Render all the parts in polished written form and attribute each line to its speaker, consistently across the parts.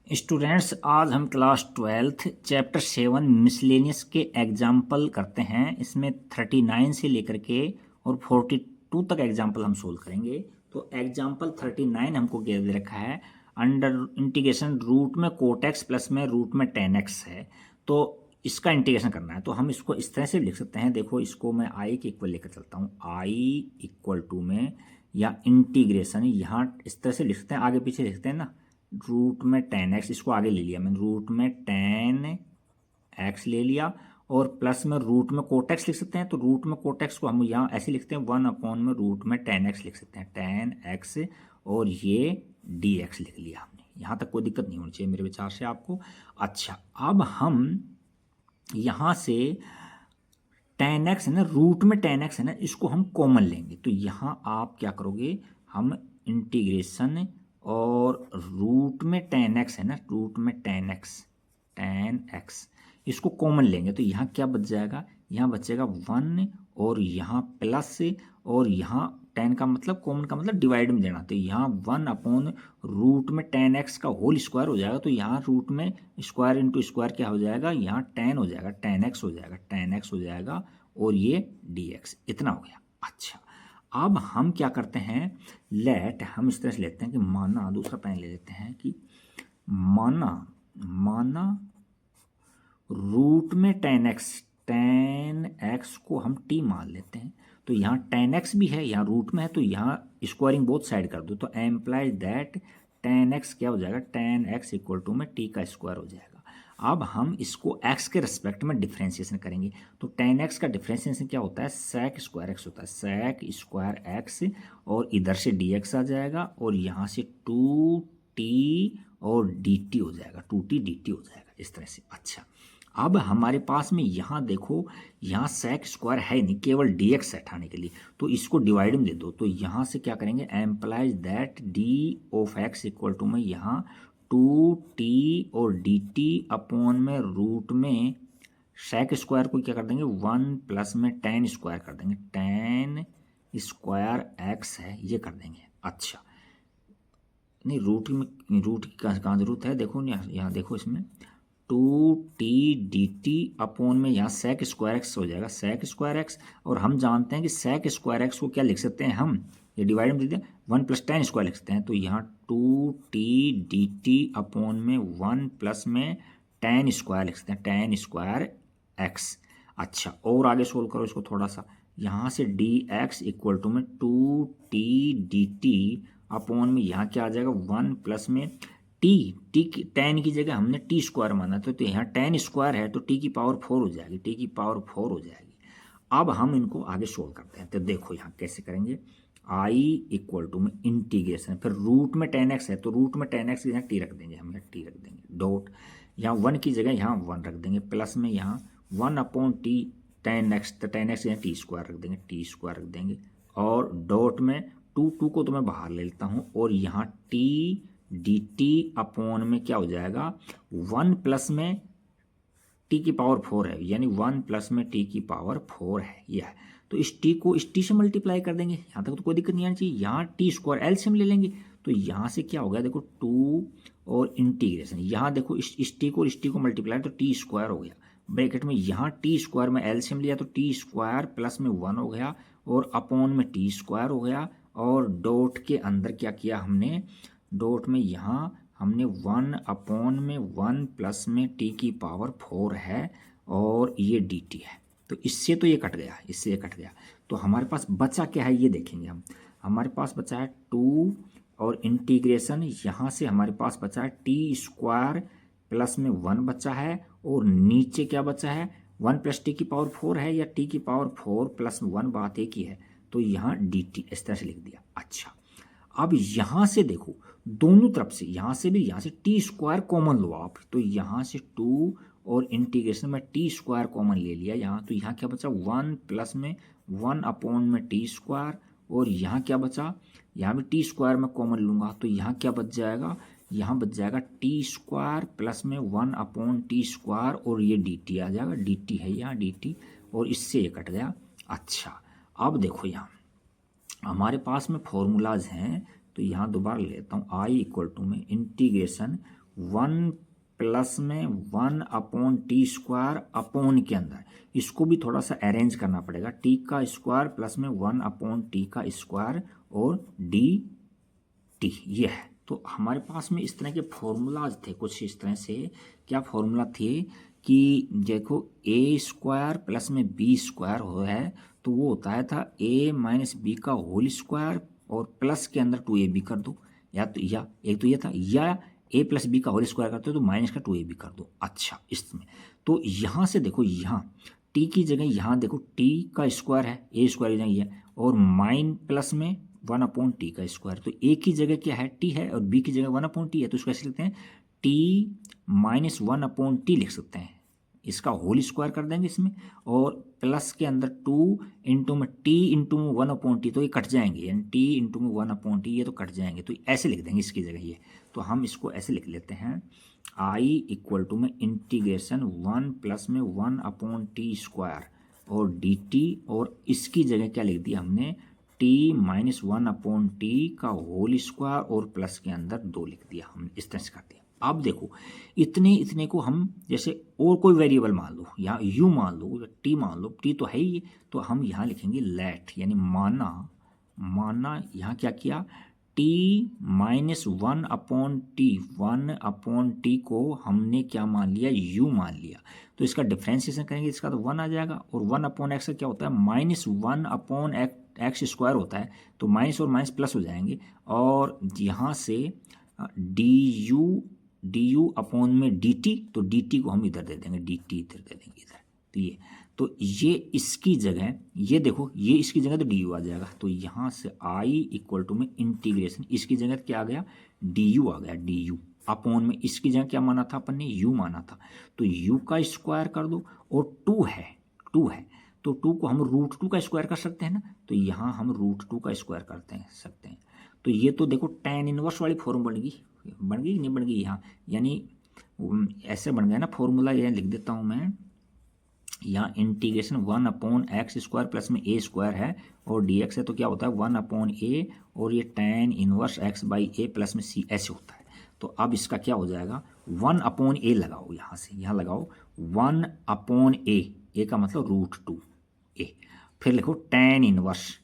Speaker 1: Students, आज हम class 12th chapter 7 miscellaneous के एग्जाम्पल करते हैं। इसमें 39 से लेकर के और 42 तक एग्जाम्पल हम सोल्व करेंगे। तो एग्जाम्पल 39 हमको दे रखा है, अंडर इंटीग्रेशन रूट में कोट एक्स प्लस में रूट में टेन एक्स है, तो इसका इंटीग्रेशन करना है। तो हम इसको इस तरह से लिख सकते हैं। देखो, इसको मैं आई के इक्वल लेकर चलता हूँ, आई इक्वल टू में या इंटीग्रेशन यहाँ इस तरह से लिख सकते हैं, आगे पीछे लिखते हैं ना, रूट में टेन एक्स, इसको आगे ले लिया मैंने, रूट में टेन एक्स ले लिया और प्लस में रूट में कोट एक्स लिख सकते हैं। तो रूट में कोट एक्स को हम यहाँ ऐसे लिखते हैं, 1 में रूट में टेन एक्स लिख सकते हैं, टेन एक्स, और ये डी एक्स लिख लिया हमने। यहाँ तक कोई दिक्कत नहीं होनी चाहिए मेरे विचार से आपको। अच्छा, अब हम यहाँ से टेन एक्स है ना, रूट में टेन एक्स है ना, इसको हम कॉमन लेंगे। तो यहाँ आप क्या करोगे, हम इंटीग्रेशन और रूट में टेन एक्स है ना, रूट में टेन एक्स इसको कॉमन लेंगे। तो यहाँ क्या बच जाएगा, यहाँ बचेगा 1 और यहाँ प्लस, और यहाँ टेन का मतलब कॉमन का मतलब डिवाइड में देना। तो यहाँ 1 रूट में टेन एक्स का होल स्क्वायर हो जाएगा। तो यहाँ रूट में स्क्वायर इंटू स्क्वायर क्या हो जाएगा, यहाँ टेन हो जाएगा, टेन एक्स हो जाएगा, टेन एक्स हो जाएगा, और ये डी एक्स इतना हो गया। अच्छा, अब हम क्या करते हैं, लेट हम इस तरह से लेते हैं कि माना, दूसरा पेन ले लेते हैं कि माना रूट में टेन एक्स को हम टी मान लेते हैं। तो यहाँ टेन एक्स भी है, यहाँ रूट में है, तो यहाँ स्क्वायरिंग बोथ साइड कर दो। तो एम्प्लाइज दैट टेन एक्स क्या हो जाएगा, टेन एक्स इक्वल टू में टी का स्क्वायर हो जाएगा। अब हम इसको x के रिस्पेक्ट में डिफ्रेंशिएशन करेंगे। तो टेन एक्स का डिफ्रेंशिएशन क्या होता है, सेक स्क्वायर एक्स होता है, सेक स्क्वायर एक्स, और इधर से डी एक्स आ जाएगा, और यहाँ से टू टी और डी टी हो जाएगा, टू टी डी टी हो जाएगा इस तरह से। अच्छा, अब हमारे पास में यहाँ देखो, यहाँ सेक स्क्वायर है नहीं, केवल डी एक्स हटाने के लिए, तो इसको डिवाइड में दे दो। तो यहाँ से क्या करेंगे, implies that D of X equal to में यहाँ टू टी और डी टी अपॉन में रूट में सेक स्क्वायर को क्या कर देंगे, 1 प्लस में टेन स्क्वायर कर देंगे, टेन स्क्वायर एक्स है ये कर देंगे। अच्छा, नहीं रूट की कहाँ जरूरत है, देखो यहाँ देखो, इसमें two T D T upon में यहाँ सेक स्क्वायर एक्स हो जाएगा, सेक स्क्वायर एक्स, और हम जानते हैं कि सेक स्क्वायर एक्स को क्या लिख सकते हैं हम, ये डिवाइड में दे दें, 1 प्लस टेन स्क्वायर लिख सकते हैं। तो यहाँ two T D T upon में 1 प्लस में टेन स्क्वायर लिख सकते हैं, टेन स्क्वायर एक्स। अच्छा, और आगे सोल्व करो इसको थोड़ा सा, यहाँ से डी एक्स इक्वल टू में two T D T upon में यहाँ क्या आ जाएगा, 1 प्लस में टी की टेन की जगह हमने टी स्क्वायर माना था, तो यहाँ टेन स्क्वायर है, तो टी की पावर 4 हो जाएगी, टी की पावर 4 हो जाएगी। अब हम इनको आगे सोल्व करते हैं। तो देखो यहाँ कैसे करेंगे, आई इक्वल टू में इंटीग्रेशन, फिर रूट में टेन एक्स है, तो रूट में टेन एक्स की जगह टी रख देंगे, हम यहाँ टी रख देंगे, डॉट, यहाँ 1 की जगह यहाँ 1 रख देंगे, प्लस में यहाँ 1 अपॉन टी टेन एक्स, तो टेन एक्स यहाँ टी स्क्वायर रख देंगे, टी स्क्वायर रख देंगे, और डॉट में टू को तो मैं बाहर ले लेता हूँ, और यहाँ टी डी टी अपॉन में क्या हो जाएगा, 1 प्लस में टी की पावर 4 है, यानी 1 प्लस में टी की पावर 4 है, यह है। तो इस टी को इस टी से मल्टीप्लाई कर देंगे, यहाँ तक तो कोई दिक्कत नहीं आनी चाहिए। यहाँ टी स्क्वायर एलसीएम ले लेंगे, तो यहाँ से क्या हो गया, देखो 2 और इंटीग्रेशन, यहाँ देखो इस टी को इस टी को मल्टीप्लाई, तो टी स्क्वायर हो गया, ब्रैकेट में यहाँ टी स्क्वायर में एलसीएम लिया, तो टी स्क्वायर प्लस में 1 हो गया, और अपॉन में टी स्क्वायर हो गया, और डॉट के अंदर क्या किया हमने, डॉट में यहाँ हमने 1 अपॉन में 1 प्लस में टी की पावर 4 है, और ये डी टी है। तो इससे तो ये कट गया, इससे ये कट गया। तो हमारे पास बचा क्या है ये देखेंगे हम, हमारे पास बचा है 2 और इंटीग्रेशन, यहाँ से हमारे पास बचा है टी स्क्वायर प्लस में 1 बचा है, और नीचे क्या बचा है, 1 प्लस टी की पावर 4 है, या टी की पावर 4 प्लस 1, बात एक ही है। तो यहाँ डी टी इस तरह से लिख दिया। अच्छा, अब यहाँ से देखो, दोनों तरफ से, यहाँ से भी, यहाँ से टी स्क्वायर कॉमन लो आप, तो यहाँ से 2 और इंटीग्रेशन में टी स्क्वायर कॉमन ले लिया यहाँ, तो यहाँ क्या बचा, 1 प्लस में 1 अपॉन में टी स्क्वायर, और यहाँ क्या बचा, यहाँ भी टी स्क्वायर में कॉमन लूँगा, तो यहाँ क्या बच जाएगा, यहाँ बच जाएगा टी स्क्वायर प्लस में 1 अपॉन टी स्क्वायर, और ये डी टी आ जाएगा, डी टी है यहाँ डी टी, और इससे ये कट गया। अच्छा, अब देखो यहाँ हमारे पास में फॉर्मूलाज हैं, तो यहाँ दोबारा लेता हूँ, आई इक्वल टू में इंटीग्रेशन 1 प्लस में 1/t² अपॉन के अंदर, इसको भी थोड़ा सा अरेंज करना पड़ेगा, t का स्क्वायर प्लस में 1/t² और dt, ये है। तो हमारे पास में इस तरह के फॉर्मूलाज थे कुछ इस तरह से। क्या फॉर्मूला थे कि देखो a² प्लस में b² हो है तो वो होता है था a माइनस बी का होल स्क्वायर और प्लस के अंदर 2ab कर दो, या तो या एक तो ये था, या a प्लस बी का होल स्क्वायर करते हो तो माइनस का 2ab कर दो। अच्छा, इसमें तो यहाँ से देखो, यहाँ t की जगह यहाँ देखो t का स्क्वायर है, a स्क्वायर की जगह ये, और माइन प्लस में 1/t का स्क्वायर, तो a की जगह क्या है, t है, और b की जगह 1/t है, तो इसको ऐसे लिखते हैं t माइनस 1/t लिख सकते हैं। इसका होल स्क्वायर कर देंगे इसमें, और प्लस के अंदर 2 इंटू में t इंटू में 1/t, तो ये कट जाएंगे, यानी t इंटू में 1/t ये तो कट जाएंगे, तो ऐसे लिख देंगे इसकी जगह ये। तो हम इसको ऐसे लिख लेते हैं, i इक्वल टू में इंटीग्रेशन 1 प्लस में 1/t² और dt, और इसकी जगह क्या लिख दिया हमने, t माइनस 1/t का होल स्क्वायर और प्लस के अंदर 2 लिख दिया हमने, इस तरह से कर दिया। अब देखो इतने को हम जैसे और कोई वेरिएबल मान लो, यहाँ u मान लो, t मान लो, t तो है ही, तो हम यहाँ लिखेंगे लेट, यानी माना यहाँ क्या किया, t माइनस 1/t को हमने क्या मान लिया, u मान लिया, तो इसका डिफ्रेंशिएशन करेंगे, इसका तो 1 आ जाएगा, और 1/x का क्या होता है, माइनस 1/x² होता है, तो माइनस और माइनस प्लस हो जाएंगे, और यहाँ से du अपॉन में dt, तो dt को हम इधर दे देंगे, dt इधर दे देंगे इधर, तो ये इसकी जगह, ये देखो ये इसकी जगह तो du आ जाएगा, तो यहाँ से i इक्वल टू में इंटीग्रेशन, इसकी जगह क्या आ गया, du आ गया, du अपॉन में इसकी जगह क्या माना था अपन ने, u माना था, तो u का स्क्वायर कर दो, और 2 है तो 2 को हम √2 का स्क्वायर कर सकते हैं ना, तो यहाँ हम √2 का स्क्वायर करते सकते हैं। तो ये तो देखो tan इनवर्स वाली फॉर्म बन गई नहीं बन गई यहाँ, यानी ऐसे बन गया ना फॉर्मूला, ये लिख देता हूँ मैं, यहाँ इंटीग्रेशन 1/x² प्लस में a² है और dx है, तो क्या होता है 1/a, और ये tan इनवर्स x/a प्लस में c, ऐसे होता है। तो अब इसका क्या हो जाएगा, 1/a लगाओ, यहाँ से यहाँ लगाओ 1/a, a का मतलब √2a, फिर लिखो tan इनवर्स,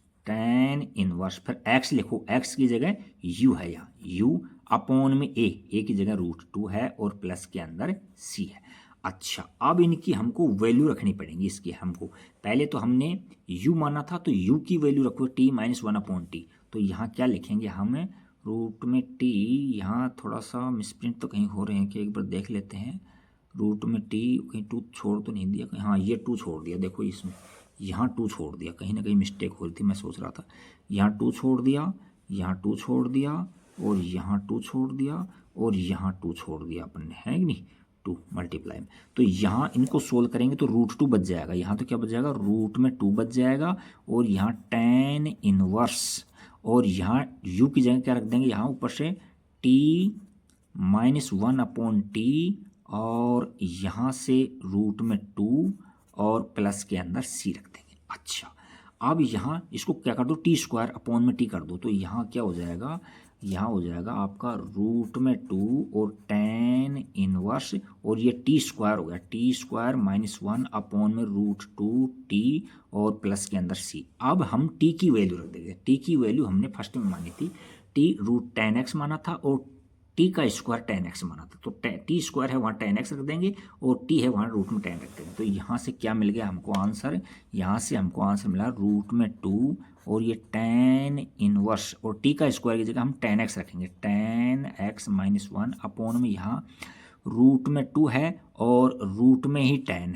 Speaker 1: फिर x लिखो, x की जगह u है, यहाँ u अपॉन में a की जगह √2 है और प्लस के अंदर c है। अच्छा, अब इनकी हमको वैल्यू रखनी पड़ेगी, इसकी हमको पहले तो हमने u माना था, तो u की वैल्यू रखो t माइनस 1/t, तो यहाँ क्या लिखेंगे हम, रूट में t, यहाँ थोड़ा सा मिसप्रिंट तो कहीं हो रहे हैं कि एक बार देख लेते हैं, रूट में t कहीं 2 छोड़ तो नहीं दिया, हाँ ये 2 छोड़ दिया, देखो इसमें यहाँ 2 छोड़ दिया, कहीं ना कहीं मिस्टेक हो रही थी, मैं सोच रहा था यहाँ 2 छोड़ दिया, यहाँ 2 छोड़ दिया, और यहाँ 2 छोड़ दिया, और यहाँ 2 छोड़ दिया अपन ने, है कि नहीं, 2 मल्टीप्लाई में, तो यहाँ इनको सोल्व करेंगे तो √2 बच जाएगा, यहाँ तो क्या बच जाएगा, रूट में 2 बच जाएगा, और यहाँ tan इनवर्स, और यहाँ u की जगह क्या रख देंगे, यहाँ ऊपर से t माइनस 1/t, और यहाँ से रूट में 2 और प्लस के अंदर c रख देंगे। अच्छा, अब यहाँ इसको क्या कर दो, t² अपॉन में t कर दो, तो यहाँ क्या हो जाएगा, यहाँ हो जाएगा आपका रूट में 2 और tan इनवर्स, और ये t² हो गया, t² माइनस 1 अपॉन में √2t और प्लस के अंदर c। अब हम t की वैल्यू रख देंगे, t की वैल्यू हमने फर्स्ट में मानी थी, t √tan x माना था और t का स्क्वायर tan x माना था, तो t² है वहाँ tan x रख देंगे, और t है वहाँ रूट में tan रख देंगे, तो यहाँ से क्या मिल गया हमको आंसर, यहाँ से हमको आंसर मिला रूट में 2 और ये tan इनवर्स, और t का स्क्वायर की जगह हम tan x रखेंगे, tan x माइनस 1 अपॉन में यहाँ रूट में 2 है और रूट में ही tan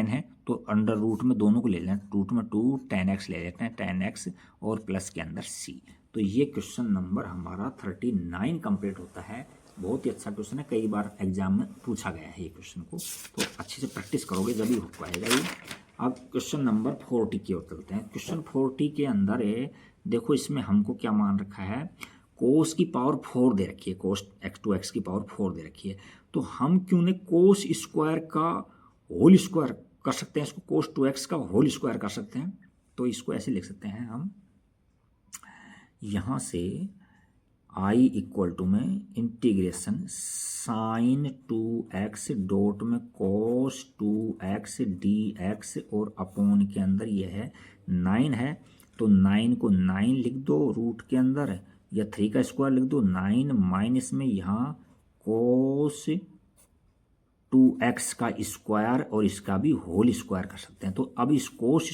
Speaker 1: है, तो अंडर रूट में दोनों को ले लें, रूट में 2 tan x ले लेते हैं, tan x और प्लस के अंदर c। तो ये क्वेश्चन नंबर हमारा 39 कंप्लीट होता है। बहुत ही अच्छा क्वेश्चन है, कई बार एग्जाम में पूछा गया है ये क्वेश्चन को, तो अच्छे से प्रैक्टिस करोगे जब ही हो पाएगा ये। अब क्वेश्चन नंबर 40 की ओर चलते हैं। क्वेश्चन 40 के अंदर है, देखो इसमें हमको क्या मान रखा है, कोस की पावर 4 दे रखी है, कोस x की पावर 4 दे रखी है, तो हम क्यों ने कोस स्क्वायर का होल स्क्वायर कर सकते हैं, इसको कोस 2x का होल स्क्वायर कर सकते हैं। तो इसको ऐसे लिख सकते हैं हम, यहाँ से आई इक्वल टू में इंटीग्रेशन साइन 2x डॉट में cos 2x dx और अपोन के अंदर ये है 9 है, तो 9 को 9 लिख दो रूट के अंदर या 3 का स्क्वायर लिख दो, 9 माइनस में यहाँ cos 2x का स्क्वायर और इसका भी होल स्क्वायर कर सकते हैं। तो अब इस कोस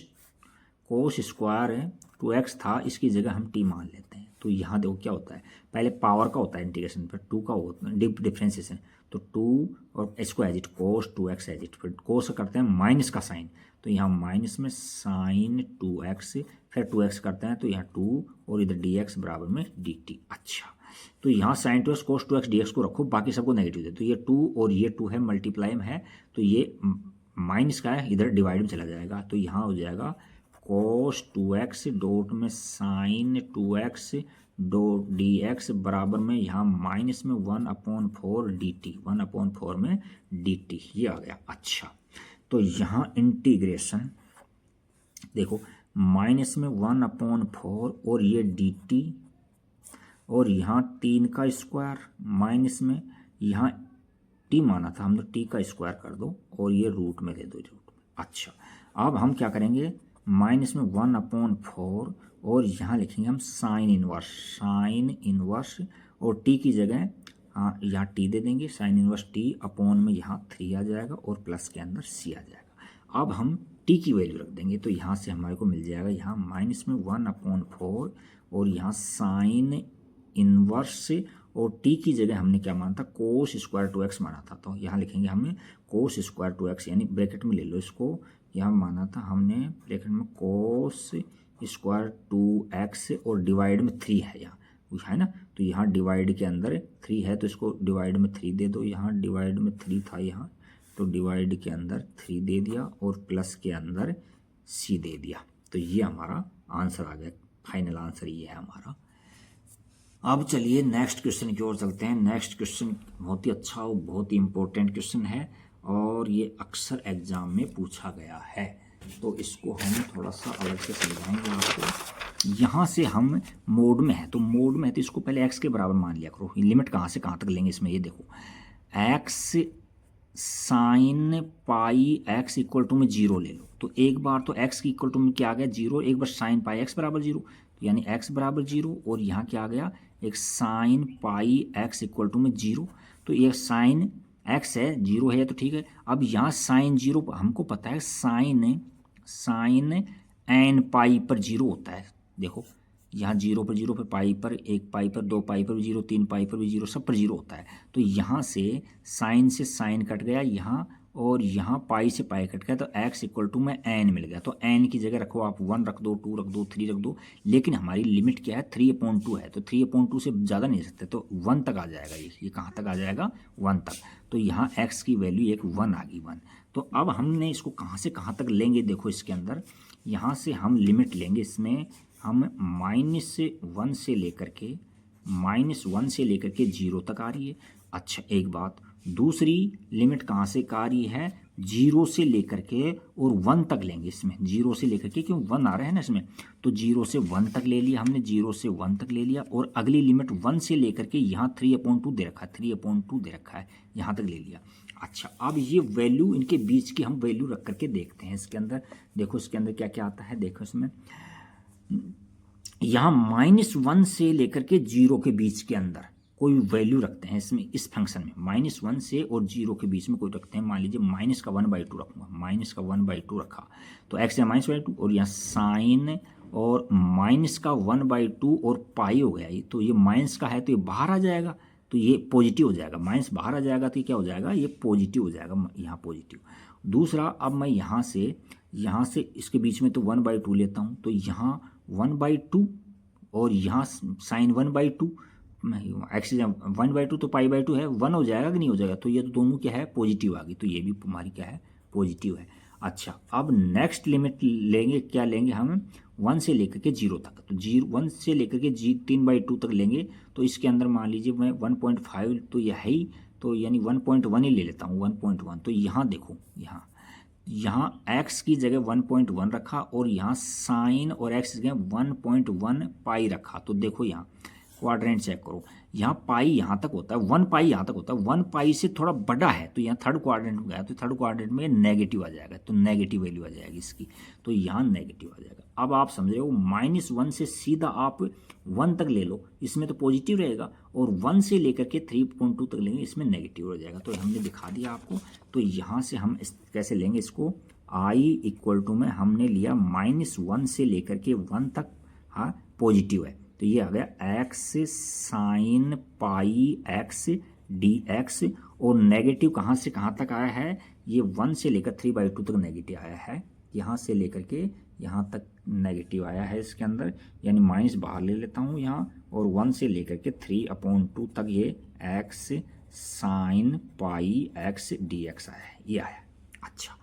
Speaker 1: स्क्वायर 2x था, इसकी जगह हम t मान लेते हैं। तो यहाँ देखो क्या होता है, पहले पावर का होता है इंटीग्रेशन पर, 2 का होता है डिफ्रेंसिएशन, तो 2 और इसको as it cos 2x as it, फिर कोस करते हैं माइनस का साइन, तो यहाँ माइनस में साइन 2x, फिर 2x करते हैं तो यहाँ 2 और इधर dx बराबर में dt। अच्छा, तो यहाँ साइन 2x कोस 2x dx को रखो, बाकी सबको नेगेटिव दे, तो ये 2 और ये 2 है मल्टीप्लाई में है, तो ये माइनस का है इधर डिवाइड में चला जाएगा, तो यहाँ हो जाएगा cos 2x डॉट में साइन 2x डॉट dx बराबर में यहाँ माइनस में 1/4 dt, 1/4 में dt, ये आ गया। अच्छा, तो यहाँ इंटीग्रेशन देखो माइनस में 1/4 और ये dt और यहाँ 3 का स्क्वायर माइनस में यहाँ t माना था हमने, t का स्क्वायर कर दो और ये रूट में दे दो रूट में। अच्छा, अब हम क्या करेंगे, माइनस में 1/4 और यहाँ लिखेंगे हम साइन इनवर्स और t की जगह यहाँ t दे देंगे, साइन इनवर्स t अपोन में यहाँ 3 आ जाएगा और प्लस के अंदर c आ जाएगा। अब हम t की वैल्यू रख देंगे, तो यहाँ से हमारे को मिल जाएगा यहाँ माइनस में 1/4 और यहाँ साइन इनवर्स और t की जगह हमने क्या माना था, कोस स्क्वायर 2x माना था, तो यहाँ लिखेंगे हमने कोस स्क्वायर 2x, यानी ब्रैकेट में ले लो इसको, यहाँ माना था हमने ब्रैकेट में कोस स्क्वायर 2x और डिवाइड में 3 है यहाँ, है ना, तो यहाँ डिवाइड के अंदर 3 है तो इसको डिवाइड में 3 दे दो, यहाँ डिवाइड में 3 था यहाँ, तो डिवाइड के अंदर 3 दे दिया और प्लस के अंदर c दे दिया, तो ये हमारा आंसर आ गया, फाइनल आंसर ये है हमारा। अब चलिए नेक्स्ट क्वेश्चन की ओर चलते हैं। नेक्स्ट क्वेश्चन बहुत ही अच्छा और बहुत ही इम्पोर्टेंट क्वेश्चन है और ये अक्सर एग्जाम में पूछा गया है, तो इसको हम थोड़ा सा अलग से समझाएंगे आपको। यहाँ से हम मोड में है, तो मोड में है तो इसको पहले x के बराबर मान लिया करो। लिमिट कहाँ से कहाँ तक लेंगे इसमें, ये देखो x sine pi x equal to में 0 ले लो, तो एक बार तो x की इक्वल टू में क्या आ गया 0, एक बार साइन पाई x बराबर 0, तो यानी x बराबर 0 और यहाँ क्या आ गया एक sine pi x equal to में 0, तो ये साइन x है 0 है तो ठीक है। अब यहाँ साइन 0 हमको पता है साइन एन पाई पर 0 होता है, देखो यहाँ 0 पर 0 पर पाई पर 1 पाई पर 2 पाई पर भी 0 3 पाई पर भी 0 सब पर 0 होता है, तो यहाँ से साइन कट गया यहाँ और यहाँ पाई से पाई कट गया, तो x इक्वल टू में n मिल गया, तो n की जगह रखो आप 1 रख दो 2 रख दो 3 रख दो, लेकिन हमारी लिमिट क्या है 3/2 है, तो 3/2 से ज़्यादा नहीं सकते, तो 1 तक आ जाएगा, ये कहाँ तक आ जाएगा 1 तक, तो यहाँ x की वैल्यू एक 1 आ गई 1। तो अब हमने इसको कहाँ से कहाँ तक लेंगे, देखो इसके अंदर यहाँ से हम लिमिट लेंगे, इसमें हम -1 से लेकर के 0 तक आ रही है। अच्छा, एक बात दूसरी लिमिट कहाँ से आ रही है, 0 से लेकर के और 1 तक लेंगे, इसमें 0 से लेकर के, क्यों 1 आ रहा है ना इसमें, तो 0 से 1 तक ले लिया हमने, 0 से 1 तक ले लिया और अगली लिमिट 1 से लेकर के यहाँ 3/2 दे रखा है, 3/2 दे रखा है, यहाँ तक ले लिया। अच्छा, अब ये वैल्यू इनके बीच की हम वैल्यू रख करके देखते हैं इसके अंदर, देखो इसके अंदर क्या क्या आता है, देखो इसमें यहाँ -1 से लेकर के 0 के बीच के अंदर कोई वैल्यू रखते हैं इसमें, इस फंक्शन में -1 से और 0 के बीच में कोई रखते हैं, मान लीजिए माइनस का 1/2 रखूँगा, माइनस का 1/2 रखा, तो x है -1/2 और यहाँ साइन और माइनस का 1/2 और पाई हो गया, ये तो ये माइनस का है तो ये बाहर आ जाएगा, तो ये पॉजिटिव हो जाएगा, माइनस बाहर आ जाएगा तो ये क्या हो जाएगा, ये पॉजिटिव हो जाएगा, यहाँ पॉजिटिव। दूसरा, अब मैं यहाँ से इसके बीच में तो 1/2 लेता हूँ, तो यहाँ 1/2 और यहाँ साइन 1/2, एक्स 1/2 तो पाई/2 है, 1 हो जाएगा कि नहीं हो जाएगा, तो ये तो दोनों क्या है पॉजिटिव आ गई, तो ये भी हमारी क्या है पॉजिटिव है। अच्छा, अब नेक्स्ट लिमिट लेंगे, क्या लेंगे हम 1 से लेकर के 0 तक, तो 1 से लेकर के 3/2 तक लेंगे, तो इसके अंदर मान लीजिए मैं 1.5 तो यह है ही, तो यानी 1.1 ही ले लेता हूँ 1.1, तो यहाँ देखो यहाँ x की जगह 1.1 रखा और यहाँ साइन और x की जगह 1.1 पाई रखा, तो देखो यहाँ क्वाड्रेंट चेक करो, यहाँ पाई यहाँ तक होता है, 1 पाई यहाँ तक होता है, 1 पाई से थोड़ा बड़ा है तो यहाँ थर्ड क्वाड्रेंट में गया तो थर्ड क्वाड्रेंट में नेगेटिव आ जाएगा, तो नेगेटिव वैल्यू आ जाएगी इसकी, तो यहाँ नेगेटिव आ जाएगा। अब आप समझ रहे हो, -1 से सीधा आप 1 तक ले लो, इसमें तो पॉजिटिव रहेगा, और 1 से लेकर के 3.2 तक लेंगे, इसमें नेगेटिव हो जाएगा। तो हमने दिखा दिया आपको। तो यहाँ से हम कैसे लेंगे इसको, i इक्वल टू में हमने लिया -1 से लेकर के 1 तक, हाँ पॉजिटिव है, तो ये आ गया x sine pi x dx, और नेगेटिव कहाँ से कहाँ तक आया है, ये 1 से लेकर 3/2 तक नेगेटिव आया है, यहाँ से लेकर के यहाँ तक नेगेटिव आया है इसके अंदर, यानी माइनस बाहर ले लेता हूँ यहाँ, और 1 से लेकर के 3/2 तक ये x sine pi x dx आया है, ये आया। अच्छा,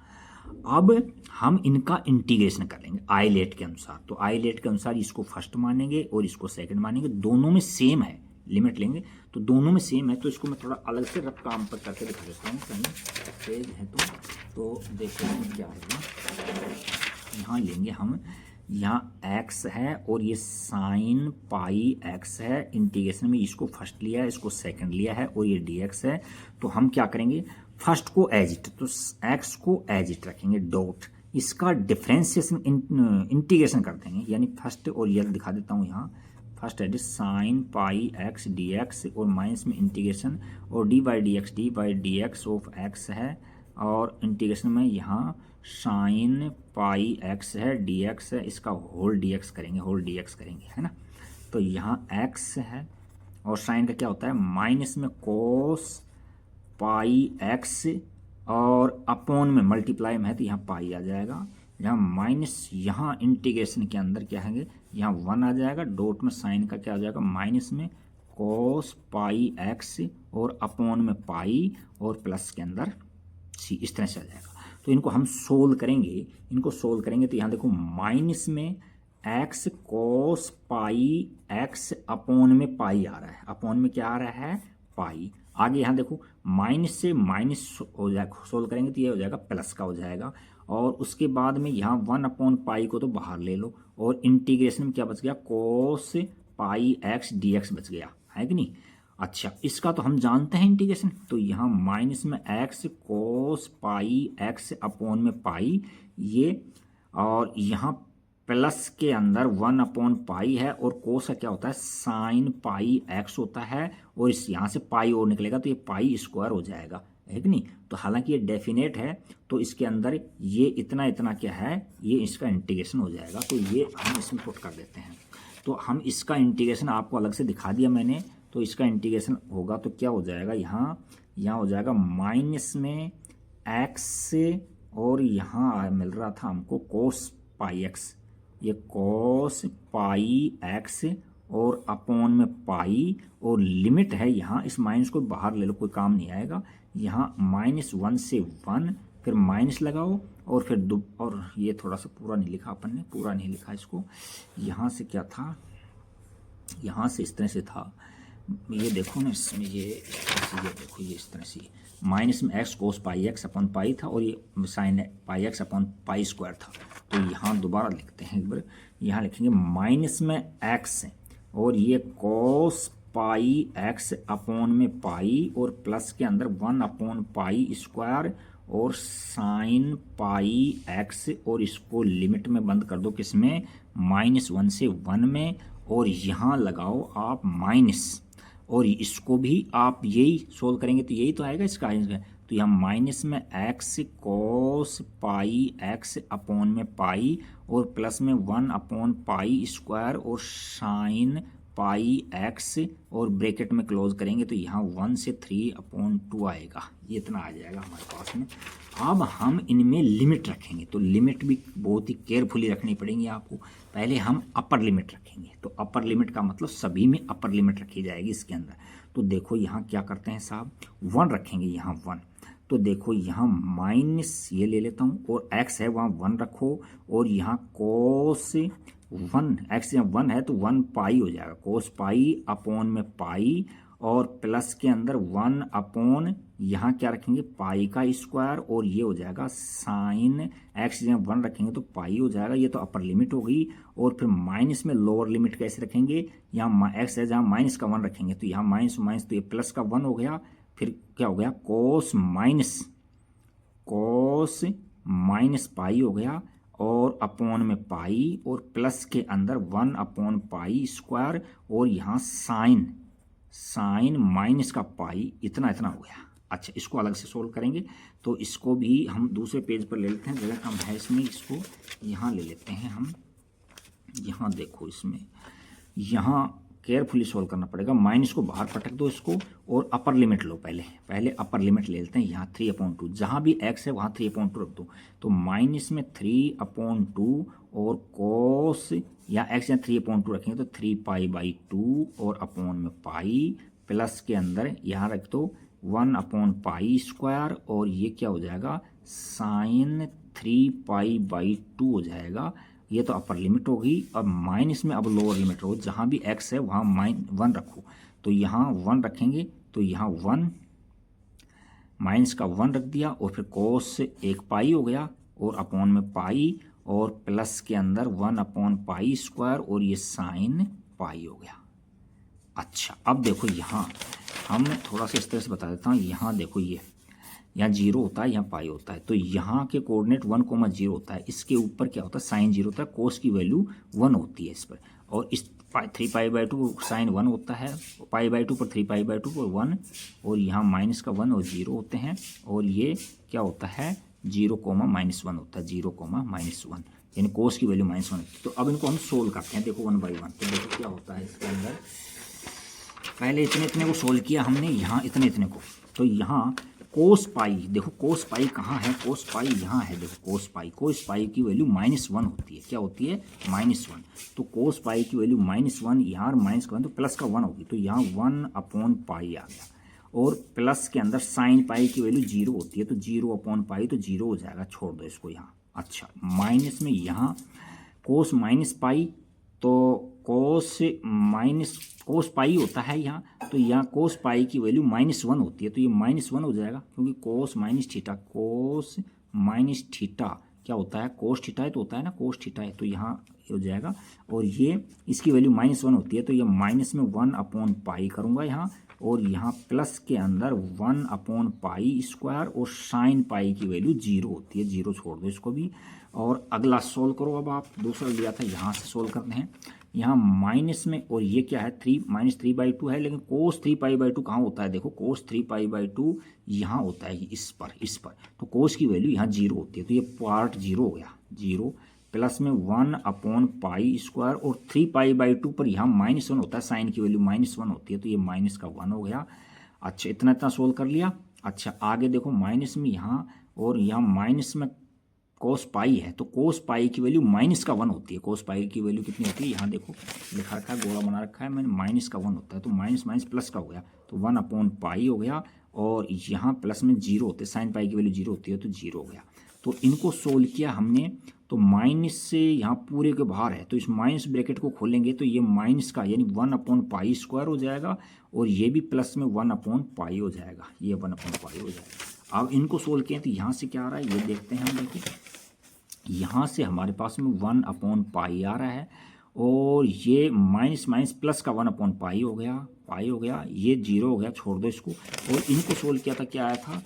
Speaker 1: अब हम इनका इंटीग्रेशन कर लेंगे आइलेट के अनुसार। तो आइलेट के अनुसार इसको फर्स्ट मानेंगे और इसको सेकंड मानेंगे, दोनों में सेम है, लिमिट लेंगे तो दोनों में सेम है। तो इसको मैं थोड़ा अलग से रफ काम पर करके दिखा देता हूँ, कहीं पेज है तो देखो क्या है। यहाँ लेंगे हम, यहाँ x है और ये साइन पाई x है, इंटीग्रेशन में इसको फर्स्ट लिया है, इसको सेकंड लिया है, और ये dx है। तो हम क्या करेंगे, फर्स्ट को एज इट, तो x को एज इट रखेंगे डॉट, इसका डिफरेंशिएशन इंटीग्रेशन कर देंगे, यानी फर्स्ट, और ये दिखा देता हूँ यहाँ, फर्स्ट है साइन पाई x dx, और माइनस में इंटीग्रेशन, और dy dx ऑफ x है, और इंटीग्रेशन में यहाँ साइन पाई x है dx है, इसका होल dx करेंगे, है ना। तो यहाँ x है, और साइन का क्या होता है, माइनस में कोस पाई x, और अपॉन में मल्टीप्लाई में है तो यहाँ पाई आ जाएगा, यहाँ माइनस, यहाँ इंटीग्रेशन के अंदर क्या है, यहाँ 1 आ जाएगा, डॉट में साइन का क्या आ जाएगा, माइनस में कोस पाई x, और अपॉन में पाई, और प्लस के अंदर c, इस तरह से आ जाएगा। तो इनको हम सोल्व करेंगे, तो यहाँ देखो माइनस में x कोस पाई x अपॉन में पाई आ रहा है, अपॉन में क्या आ रहा है, पाई। आगे यहाँ देखो माइनस से माइनस हो जाएगा, सोल्व करेंगे तो ये हो जाएगा प्लस का हो जाएगा, और उसके बाद में यहाँ 1/पाई को तो बाहर ले लो, और इंटीग्रेशन में क्या बच गया, कोस पाई x dx बच गया, है कि नहीं। अच्छा, इसका तो हम जानते हैं इंटीग्रेशन, तो यहाँ माइनस में x कोस पाई x अपॉन में पाई ये, और यहाँ प्लस के अंदर 1/पाई है, और कोस का क्या होता है, साइन पाई x होता है, और इस यहाँ से पाई और निकलेगा तो ये पाई स्क्वायर हो जाएगा, है कि नहीं। तो हालांकि ये डेफिनेट है, तो इसके अंदर ये इतना इतना क्या है, ये इसका इंटीग्रेशन हो जाएगा, तो ये हम इसमें पुट कर देते हैं। तो हम इसका इंटीग्रेशन आपको अलग से दिखा दिया मैंने, तो इसका इंटीग्रेशन होगा तो क्या हो जाएगा, यहाँ हो जाएगा माइनस में x, और यहाँ मिल रहा था हमको कोस पाई x, ये कोस पाई x, और अपॉन में पाई, और लिमिट है यहाँ, इस माइनस को बाहर ले लो, कोई काम नहीं आएगा। यहाँ -1 से 1, फिर माइनस लगाओ, और फिर दो, और ये थोड़ा सा पूरा नहीं लिखा अपन ने, पूरा नहीं लिखा इसको, यहाँ से क्या था, यहाँ से इस तरह से था, ये देखो ना, इसमें ये देखो, ये इस तरह से माइनस में x कोस पाई x अपॉन पाई था, और ये sign pi x upon pi square था। तो यहाँ दोबारा लिखते हैं एक बार, यहाँ लिखेंगे माइनस में x है, और ये कोस पाई x अपॉन में पाई, और प्लस के अंदर 1/पाई स्क्वायर, और साइन पाई x, और इसको लिमिट में बंद कर दो, किसमें, -1 से 1 में, और यहाँ लगाओ आप माइनस, और इसको भी आप यही सोल्व करेंगे तो यही तो आएगा इसका आंसर। तो यहाँ माइनस में x कोस पाई x अपॉन में पाई, और प्लस में 1/पाई स्क्वायर, और साइन पाई x, और ब्रैकेट में क्लोज करेंगे तो यहाँ 1 से 3/2 आएगा, ये इतना आ जाएगा हमारे पास में। अब हम इनमें लिमिट रखेंगे, तो लिमिट भी बहुत ही केयरफुली रखनी पड़ेगी आपको। पहले हम अपर लिमिट रखेंगे, तो अपर लिमिट का मतलब सभी में अपर लिमिट रखी जाएगी इसके अंदर। तो देखो यहाँ क्या करते हैं साहब, 1 रखेंगे, यहाँ 1, तो देखो यहाँ माइनस ये ले लेता हूँ, और x है वहाँ 1 रखो, और यहाँ कोस 1, x यहाँ 1 है तो 1 पाई हो जाएगा, कोस पाई अपॉन में पाई, और प्लस के अंदर 1 अपॉन यहाँ क्या रखेंगे पाई का स्क्वायर, और ये हो जाएगा साइन एक्स, जहाँ 1 रखेंगे तो पाई हो जाएगा, ये तो अपर लिमिट हो गई। और फिर माइनस में लोअर लिमिट कैसे रखेंगे, यहाँ एक्स है जहाँ माइनस का 1 रखेंगे तो यहाँ माइनस माइनस तो ये प्लस का 1 हो गया। फिर क्या हो गया कोस माइनस पाई हो गया, और अपॉन में पाई, और प्लस के अंदर 1 अपॉन पाई स्क्वायर, और यहाँ साइन माइनस का पाई, इतना इतना हो गया। अच्छा, इसको अलग से सोल्व करेंगे तो इसको भी हम दूसरे पेज पर ले लेते हैं, जगह कम है इसमें, इसको यहाँ ले लेते हैं हम। यहाँ देखो, इसमें यहाँ केयरफुली सोल्व करना पड़ेगा। माइनस को बाहर पटक दो इसको, और अपर लिमिट लो, पहले अपर लिमिट ले लेते हैं। यहाँ 3/2, जहाँ भी x है वहाँ 3/2 रख दो, तो माइनस में 3/2, और कोस या x या 3/2 रखेंगे तो 3π/2, और अपॉन में पाई, प्लस के अंदर यहाँ रख दो 1 अपॉन पाई स्क्वायर, और ये क्या हो जाएगा साइन 3π/2 हो जाएगा। ये तो अपर लिमिट होगी, और माइनस में अब लोअर लिमिट हो, जहाँ भी x है वहाँ 1 रखो, तो यहाँ 1 रखेंगे तो यहाँ 1 माइनस का 1 रख दिया, और फिर कोस 1 पाई हो गया, और अपॉन में पाई, और प्लस के अंदर 1 अपॉन पाई स्क्वायर, और ये साइन पाई हो गया। अच्छा, अब देखो यहाँ हम थोड़ा सा इस तरह से बता देता हूँ। यहाँ देखो, ये यहाँ 0 होता है, यहाँ पाई होता है, तो यहाँ के कोऑर्डिनेट 1,0 होता है, इसके ऊपर क्या होता है साइन 0 होता है, कोस की वैल्यू 1 होती है इस पर, और इस 3π/2 साइन 1 होता है, π/2 पर 3π/2 पर 1, और यहाँ माइनस का 1 और 0 होते हैं, और ये क्या होता है 0,-1 होता है, 0,-1, यानी कोस की वैल्यू -1 होती है। तो अब इनको हम सोल्व करते हैं, देखो 1 बाई 1। तो देखो क्या होता है इसके अंदर, पहले इतने को सोल्व किया हमने, यहाँ इतने को, तो यहाँ कोस पाई, देखो कोस पाई कहाँ है, कोस पाई यहाँ है, देखो कोस पाई की वैल्यू -1 होती है, क्या होती है -1, तो कोस पाई की वैल्यू -1, यहाँ -1 तो प्लस का 1 होगी, तो यहाँ 1 अपॉन पाई आ गया, और प्लस के अंदर साइन पाई की वैल्यू 0 होती है, तो 0 अपॉन पाई तो 0 हो जाएगा, छोड़ दो इसको यहाँ। अच्छा, माइनस में यहाँ कोस माइनस पाई, तो कोस पाई होता है यहाँ, तो यहाँ कोस पाई की वैल्यू -1 होती है, तो ये -1 हो जाएगा, क्योंकि कोस माइनस थीटा क्या होता है, कोस थीटा है तो होता है ना, कोस थीटा है, तो यहाँ हो जाएगा, और ये इसकी वैल्यू -1 होती है, तो ये माइनस में 1 अपॉन पाई करूँगा यहाँ, और यहाँ प्लस के अंदर 1 अपॉन पाई स्क्वायर, और साइन पाई की वैल्यू 0 होती है, 0 छोड़ दो इसको भी। और अगला सोल्व करो, अब आप दूसरा लिया था यहाँ से सोल्व करते हैं। यहाँ माइनस में, और ये क्या है -3/2 है, लेकिन कोस 3π/2 कहाँ होता है, देखो कोस 3π/2 यहाँ होता है, इस पर, तो कोस की वैल्यू यहाँ 0 होती है, तो ये पार्ट 0 हो गया, 0 प्लस में 1 अपॉन पाई स्क्वायर, और 3π/2 पर यहाँ -1 होता है, साइन की वैल्यू -1 होती है, तो ये माइनस का 1 हो गया। अच्छा, इतना सोल्व कर लिया। अच्छा, आगे देखो माइनस में यहाँ, और यहाँ माइनस में कोस पाई है, तो कोस पाई की वैल्यू माइनस का 1 होती है, कोस पाई की वैल्यू कितनी होती है, यहाँ देखो लिखा रखा है, गोला बना रखा है मैंने, माइनस का 1 होता है, तो माइनस प्लस का हो गया, तो 1 अपॉन पाई हो गया, और यहाँ प्लस में 0 होते हैं, साइन पाई की वैल्यू 0 होती है, तो 0 हो गया। तो इनको सोल्व किया हमने, तो माइनस से यहाँ पूरे के बाहर है, तो इस माइनस ब्रैकेट को खोलेंगे तो ये माइनस का यानी 1 अपॉन पाई स्क्वायर हो जाएगा, और ये भी प्लस में 1 अपॉन पाई हो जाएगा, ये 1 अपॉन पाई हो जाएगा। अब इनको सोल्व किया तो यहाँ से क्या आ रहा है ये देखते हैं हम, देखिए यहाँ से हमारे पास में 1 अपॉन पाई आ रहा है, और ये माइनस प्लस का 1 अपॉन पाई हो गया, ये 0 हो गया, छोड़ दो इसको। और इनको सोल्व किया था, क्या आया था,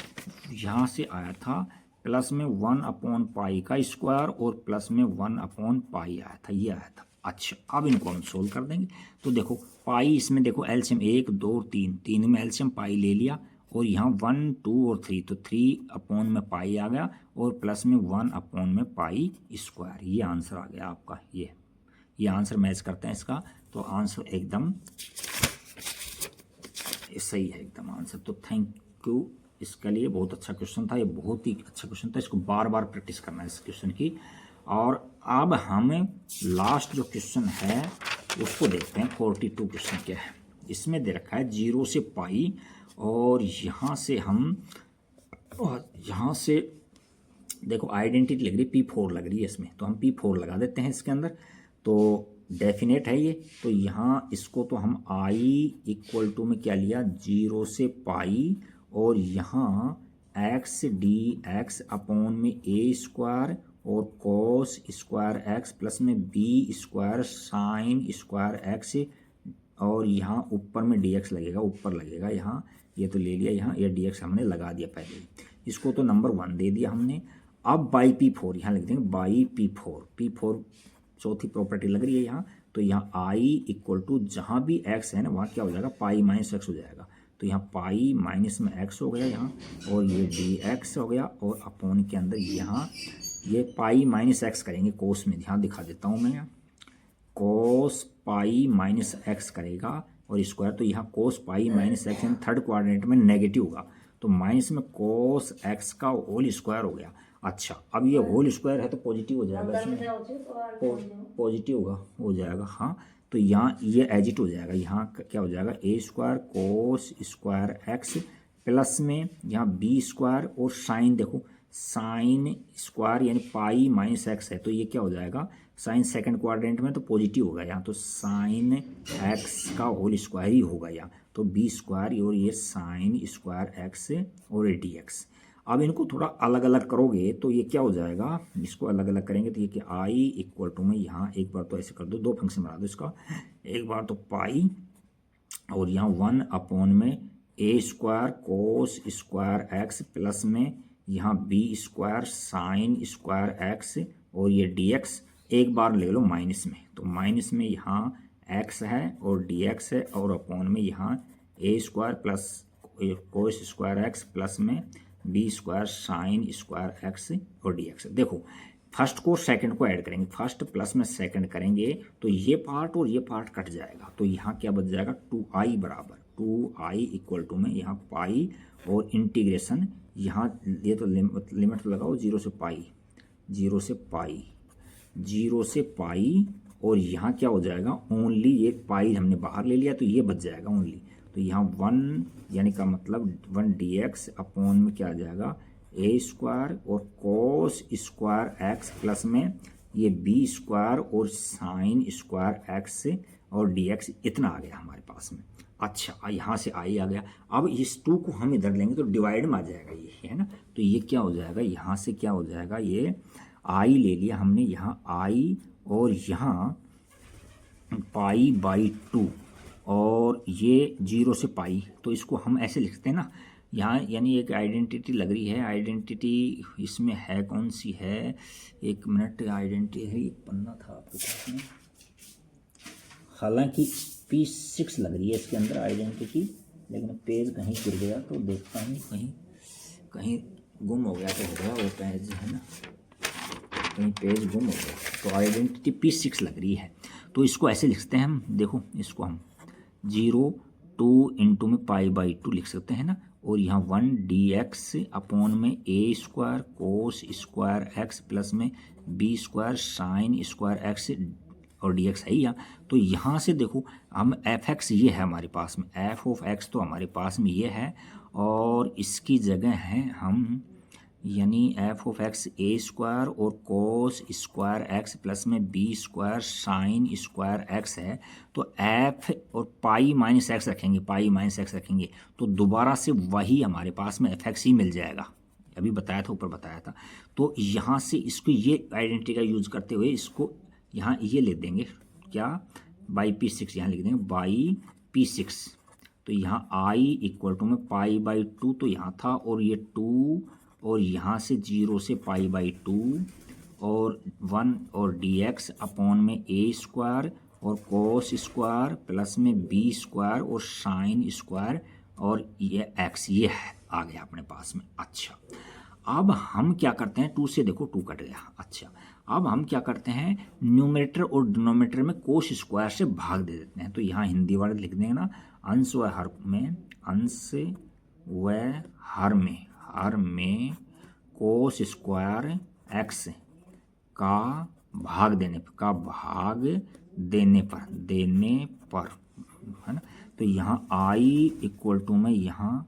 Speaker 1: यहाँ से आया था प्लस में 1 अपॉन पाई का स्क्वायर, और प्लस में 1 अपॉन पाई आया था, ये आया था। अच्छा, अब इनको हम सोल्व कर देंगे, तो देखो पाई इसमें देखो एलसीएम 1 2 3 में एलसीएम पाई ले लिया, और यहाँ 1 2 और 3, तो 3 अपॉन में पाई आ गया, और प्लस में 1 अपॉन में पाई स्क्वायर, ये आंसर आ गया आपका। ये आंसर मैच करते हैं इसका, तो आंसर एकदम सही है, एकदम आंसर। तो थैंक यू इसके लिए, बहुत अच्छा क्वेश्चन था, ये बहुत ही अच्छा क्वेश्चन था, इसको बार बार प्रैक्टिस करना है इस क्वेश्चन की। और अब हमें लास्ट जो क्वेश्चन है उसको देखते हैं, 42 क्वेश्चन क्या है। इसमें दे रखा है 0 से पाई, और यहाँ से देखो आइडेंटिटी लग रही है, P4 लग रही है इसमें, तो हम P4 लगा देते हैं इसके अंदर। तो डेफिनेट है ये। तो यहाँ इसको तो हम आई इक्वल टू में क्या लिया, 0 से पाई, और यहाँ एक्स डी एक्स अपॉन में ए स्क्वायर और कोस स्क्वायर एक्स प्लस में B square sine square X, और यहाँ ऊपर में डी एक्स लगेगा, ऊपर लगेगा यहाँ, ये तो ले लिया यहाँ, ये डी एक्स हमने लगा दिया पहले ही। इसको तो नंबर 1 दे दिया हमने। अब बाई P4 यहाँ लिख देंगे, बाई P4 चौथी प्रॉपर्टी लग रही है यहाँ। तो यहाँ आई इक्वल टू जहाँ भी एक्स है ना वहाँ क्या हो जाएगा, पाई माइनस एक्स हो जाएगा। तो यहाँ पाई माइनस में एक्स हो गया यहाँ, और ये डी एक्स हो गया, और अपॉन के अंदर यहाँ ये पाई माइनस एक्स करेंगे कोस में, ध्यान दिखा देता हूँ मैं, कोस पाई माइनस एक्स करेगा और स्क्वायर, तो यहाँ कोस पाई माइनस एक्स यानी थर्ड क्वाड्रेंट में नेगेटिव होगा, तो माइनस में कोस एक्स का होल स्क्वायर हो गया। अच्छा, अब ये होल स्क्वायर है तो पॉजिटिव हो जाएगा, इसमें पॉजिटिव होगा, हो जाएगा हाँ। तो यहाँ ये एजिट हो जाएगा, यहाँ क्या हो जाएगा, A square cos square X plus में यहाँ बी स्क्वायर और साइन, देखो साइन स्क्वायर यानी पाई माइनस एक्स है, तो ये क्या हो जाएगा, साइन सेकंड क्वाड्रेंट में तो पॉजिटिव होगा यहाँ, तो साइन एक्स का होल स्क्वायर ही होगा यहाँ, तो बी स्क्वायर और ये साइन स्क्वायर एक्स और ए डी एक्स। अब इनको थोड़ा अलग अलग करोगे तो ये क्या हो जाएगा, इसको अलग अलग करेंगे तो ये कि आई इक्वल टू में यहाँ एक बार तो ऐसे कर दो, दो फंक्शन बना दो इसका, एक बार तो पाई और यहाँ 1 अपॉन में A square cos square X plus में यहाँ B square sine square X और ये डी एक्स, एक बार ले लो माइनस में, तो माइनस में यहाँ एक्स है और डी एक्स है, और अपॉन में यहाँ A square plus cos square X plus में B square sine square X और डी एक्स। देखो फर्स्ट को सेकंड को ऐड करेंगे, फर्स्ट प्लस में सेकंड करेंगे तो ये पार्ट और ये पार्ट कट जाएगा, तो यहाँ क्या बच जाएगा, 2i बराबर 2i इक्वल टू में यहाँ पाई और इंटीग्रेशन, यहाँ ये तो लिमिट लगाओ 0 से पाई, 0 से पाई, 0 से पाई, और यहाँ क्या हो जाएगा, ओनली ये पाई हमने बाहर ले लिया तो ये बच जाएगा ओनली, तो यहाँ 1 यानी का मतलब 1 डी एक्स अपॉन में क्या आ जाएगा, ए स्क्वायर और कोस स्क्वायर एक्स प्लस में ये बी स्क्वायर और साइन स्क्वायर एक्स और डी एक्स, इतना आ गया हमारे पास में। अच्छा, यहाँ से आई आ गया, अब इस 2 को हम इधर लेंगे तो डिवाइड में आ जाएगा ये, है ना, तो ये क्या हो जाएगा, यहाँ से क्या हो जाएगा, ये आई ले लिया हमने, यहाँ आई और यहाँ पाई बाई 2 और ये 0 से पाई, तो इसको हम ऐसे लिखते हैं ना यहाँ, यानी एक आइडेंटिटी लग रही है, आइडेंटिटी इसमें है कौन सी है, एक मिनट, आइडेंटिटी है, एक पन्ना था आपके पास में, हालांकि P6 लग रही है इसके अंदर आइडेंटिटी, लेकिन पेज कहीं गिर गया तो देखता हूँ, कहीं गुम हो गया तो हो गया वो पेज, है ना, कहीं पेज गुम हो गया, तो आइडेंटिटी P6 लग रही है, तो इसको ऐसे लिखते हैं हम, देखो इसको हम 0 2 में पाई बाई 2 लिख सकते हैं ना, और यहाँ 1 डी एक्स अपॉन में A square cos square X plus में B square sine square X और डी एक्स है ही यहाँ, तो यहाँ से देखो हम एफ एक्स ये है हमारे पास में, एफ ऑफ एक्स तो हमारे पास में ये है, और इसकी जगह है हम यानी F of X A square और कोस स्क्वायर एक्स प्लस में B square sine square X है, तो एफ और पाई माइनस एक्स रखेंगे, पाई माइनस एक्स रखेंगे तो दोबारा से वही हमारे पास में एफ एक्स ही मिल जाएगा, अभी बताया था, ऊपर बताया था। तो यहाँ से इसको ये आइडेंटिटी का यूज करते हुए इसको यहाँ ये ले देंगे, क्या बाई P6 यहाँ लिख देंगे, बाई P6, तो यहाँ आई इक्वल टू में पाई बाई 2 तो यहाँ था, और ये 2 और यहाँ से 0 से पाई बाई 2 और 1 और डी एक्स अपॉन में ए स्क्वायर और कोस स्क्वायर प्लस में बी स्क्वायर और साइन स्क्वायर और ये एक्स, ये आ गया अपने पास में। अच्छा, अब हम क्या करते हैं, 2 से देखो 2 कट गया। अच्छा, अब हम क्या करते हैं, न्यूमरेटर और डिनोमिनेटर में कोस स्क्वायर से भाग दे देते हैं, तो यहाँ हिंदी वाले लिख देंगे ना, अंश व हर में, अंश व हर में कोस स्क्वायर एक्स का भाग देने पर है ना, तो यहाँ आई इक्वल टू में यहाँ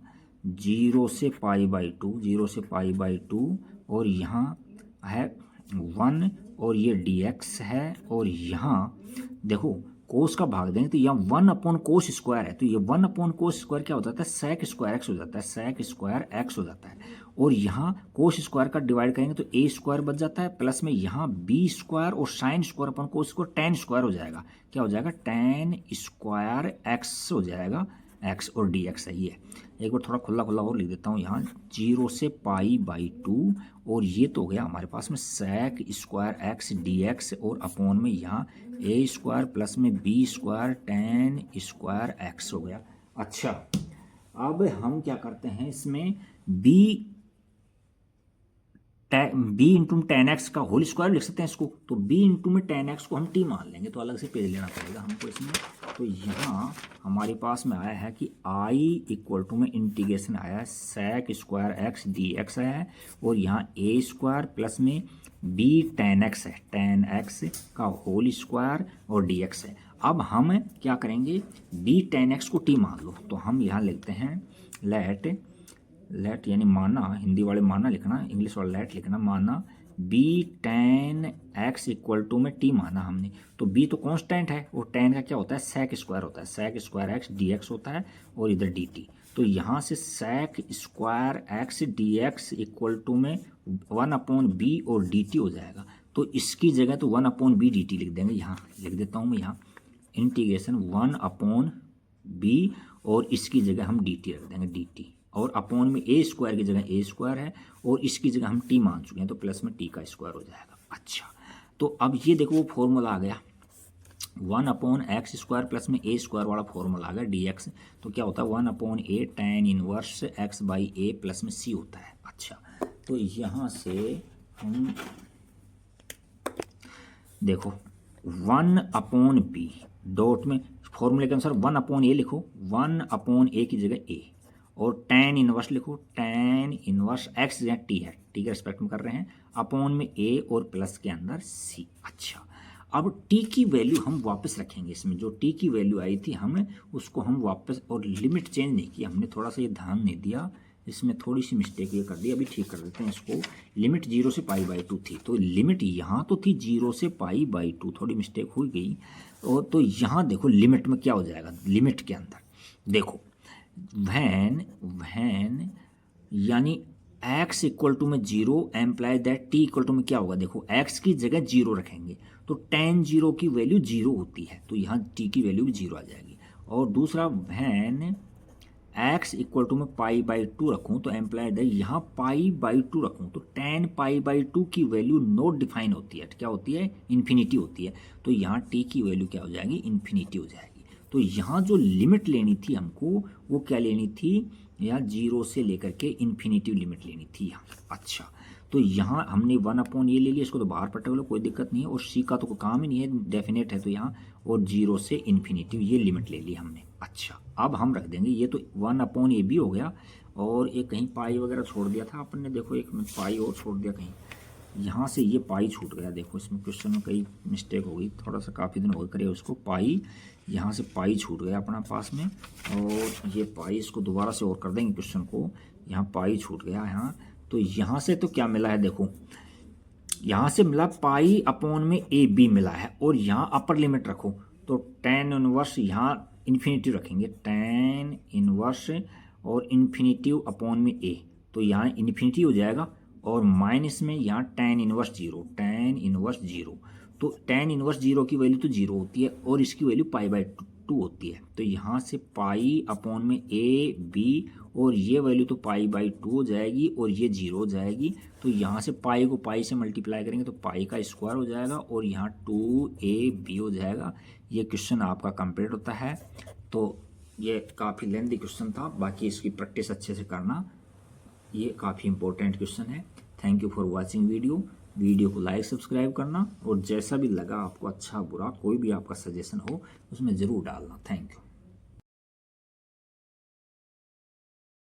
Speaker 1: 0 से पाई बाई 2 और यहाँ है 1 और ये dx है, और यहाँ देखो कोस का भाग देंगे तो यहाँ 1/cos² है, तो ये 1/cos² क्या हो जाता है, sec स्क्वायर एक्स हो जाता है, sec स्क्वायर एक्स हो जाता है। और यहाँ cos² का डिवाइड करेंगे तो a² बच जाता है, प्लस में यहाँ b² और sin² tan² हो जाएगा। क्या हो जाएगा, tan² x हो जाएगा, x और dx है ये। एक बार थोड़ा खुला खुला और लिख देता हूँ यहाँ, 0 से π/2 और ये तो हो गया हमारे पास में sec² x dx और अपॉन में यहाँ a² प्लस में b² tan² x हो गया। अच्छा, अब हम क्या करते हैं इसमें b इंटू tan x का होल स्क्वायर लिख सकते हैं इसको, तो b इंटू में tan x को हम t मान लेंगे, तो अलग से पेज लेना पड़ेगा हमको इसमें। तो यहाँ हमारे पास में आया है कि i इक्वल टू में इंटीग्रेशन आया है sec² x dx है, और यहाँ a² प्लस में b tan x है, tan x का होल स्क्वायर और dx है। अब हम क्या करेंगे, b tan x को t मान लो, तो हम यहाँ लिखते हैं लेट यानी माना, हिंदी वाले माना लिखना, इंग्लिश वाले लेट लिखना, माना b tan x equal to में t माना हमने, तो b तो कांस्टेंट है और tan का क्या होता है, sec² होता है, sec² x dx होता है और इधर dt। तो यहाँ से sec² x dx equal to में 1/b और dt हो जाएगा। तो इसकी जगह तो 1/b dt लिख देंगे, यहाँ लिख देता हूँ मैं, यहाँ इंटीग्रेशन 1/b और इसकी जगह हम dt रख देंगे, dt, और अपॉन में a² की जगह a² है और इसकी जगह हम t मान चुके हैं, तो प्लस में t का स्क्वायर हो जाएगा। अच्छा, तो अब ये देखो वो फॉर्मूला आ गया 1/x² प्लस में a² वाला फॉर्मूला आ गया dx, तो क्या होता है 1/a tan inverse x/a plus में c होता है। अच्छा, तो यहाँ से हम देखो 1/b डॉट में फॉर्मूले के अनुसार 1/a लिखो, 1/a की जगह a, और tan इनवर्स लिखो, tan इनवर्स x या t है, t के रिस्पेक्ट में कर रहे हैं, अपॉन में a और प्लस के अंदर c। अच्छा, अब t की वैल्यू हम वापस रखेंगे इसमें, जो t की वैल्यू आई थी हमें उसको हम वापस, और लिमिट चेंज नहीं की हमने, थोड़ा सा ये ध्यान नहीं दिया, इसमें थोड़ी सी मिस्टेक ये कर दी, अभी ठीक कर देते हैं इसको। लिमिट 0 से π/2 थी, तो लिमिट यहाँ तो थी 0 से π/2, थोड़ी मिस्टेक हो गई। और तो यहाँ देखो लिमिट में क्या हो जाएगा, लिमिट के अंदर देखो वैन यानी x इक्वल टू में 0 implies that t equal to में क्या होगा, देखो x की जगह 0 रखेंगे तो tan 0 की वैल्यू 0 होती है, तो यहाँ t की वैल्यू भी 0 आ जाएगी। और दूसरा वैन x इक्वल टू में π/2 रखूँ तो एम्प्लाई दैट यहाँ π/2 रखूँ तो tan π/2 की वैल्यू नॉट डिफाइन होती है, क्या होती है, इन्फिनिटी होती है, तो यहाँ t की वैल्यू क्या हो जाएगी, इन्फिनिटी हो जाएगी। तो यहाँ जो लिमिट लेनी थी हमको वो क्या लेनी थी, यहाँ 0 से लेकर के इन्फिनिटिव लिमिट लेनी थी यहाँ। अच्छा, तो यहाँ हमने 1/a ले लिया, इसको तो बाहर पर्टिकुलर कोई दिक्कत नहीं है, और c का तो कोई काम ही नहीं है, डेफिनेट है, तो यहाँ और 0 से इन्फिनिटिव ये लिमिट ले ली हमने। अच्छा, अब हम रख देंगे, ये तो 1/a भी हो गया, और एक कहीं पाई वगैरह छोड़ दिया था अपन ने, देखो एक पाई और छोड़ दिया कहीं, यहाँ से ये पाई छूट गया, देखो इसमें क्वेश्चन में कई मिस्टेक हो गई, थोड़ा सा काफ़ी दिन हो करे उसको, पाई यहाँ से पाई छूट गया अपना पास में, और ये पाई इसको दोबारा से और कर देंगे क्वेश्चन को, यहाँ पाई छूट गया यहाँ, तो यहाँ से तो क्या मिला है, देखो यहाँ से मिला π/में ab मिला है, और यहाँ अपर लिमिट रखो तो tan इनवर्स यहाँ इन्फिनिटिव रखेंगे, tan इनवर्स और इन्फिनिटिव अपॉन में a, तो यहाँ इन्फिनिटी हो जाएगा, और माइनस में यहाँ tan इनवर्स 0, tan इनवर्स 0, तो tan इनवर्स 0 की वैल्यू तो 0 होती है और इसकी वैल्यू π/2 होती है, तो यहाँ से π/में a b, और ये वैल्यू तो π/2 हो जाएगी और ये 0 हो जाएगी, तो यहाँ से पाई को पाई से मल्टीप्लाई करेंगे तो पाई का स्क्वायर हो जाएगा, और यहाँ 2ab हो जाएगा। ये क्वेश्चन आपका कंप्लीट होता है। तो ये काफ़ी लेंथी क्वेश्चन था, बाकी इसकी प्रैक्टिस अच्छे से करना, ये काफ़ी इंपॉर्टेंट क्वेश्चन है। Thank you for watching video को लाइक सब्सक्राइब करना, और जैसा भी लगा आपको अच्छा बुरा कोई भी आपका सजेशन हो उसमें ज़रूर डालना। Thank you.